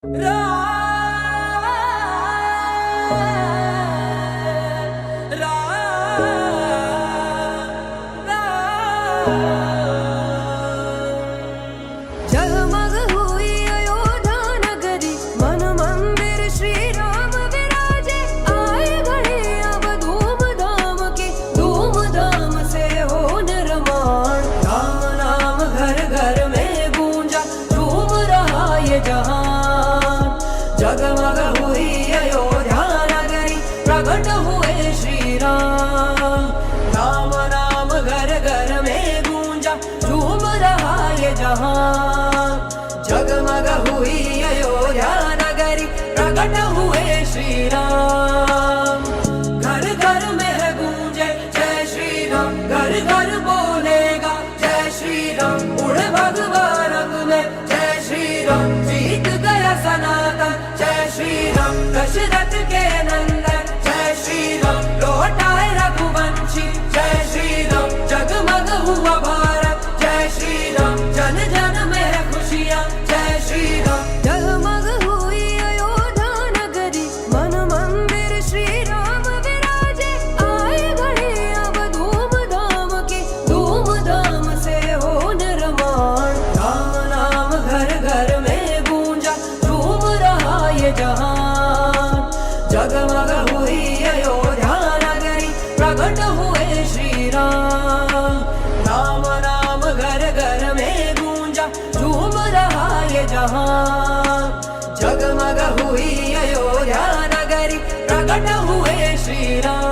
जगमग हुई अयोध्या नगरी, मन मंदिर श्री राम विराजे। आए घड़ी अब धूमधाम की, धूमधाम से हो निर्माण। राम नाम घर घर में गूंजा, झूम रहा ये जहान। जगमग हुई अयोध्या नगरी, प्रकट हुए श्री राम। राम नाम घर घर में गूंजा, झूम रहा ये जहान। जगमग हुई अयोध्या नगरी, प्रकट हुए श्री राम। घर घर में गूंजे जय श्री राम, घर घर बोलेगा जय श्री राम। उड़े भगवा रंग में जय श्री राम, जीत गया सनातन जय श्री राम। दशरथ के नंदन जय श्री राम, लौटाए रघुवंशी जय श्री राम। जगमग हुआ भारत जय श्री राम, जन जन में है खुशियाँ जय श्री राम। जगमग हुई अयोध्या नगरी, मन मंदिर श्री राम विराजे। आए घड़ी अब धूमधाम की, धूमधाम से हो निर्माण। राम नाम घर घर में गूंजा, झूम रहा ये जहान। जगमग हुई अयोध्या नगरी, प्रकट हुए श्री राम। राम नाम घर घर में गूंजा, झूम रहा ये जहान। जगमग हुई अयोध्या नगरी, प्रकट हुए श्री राम।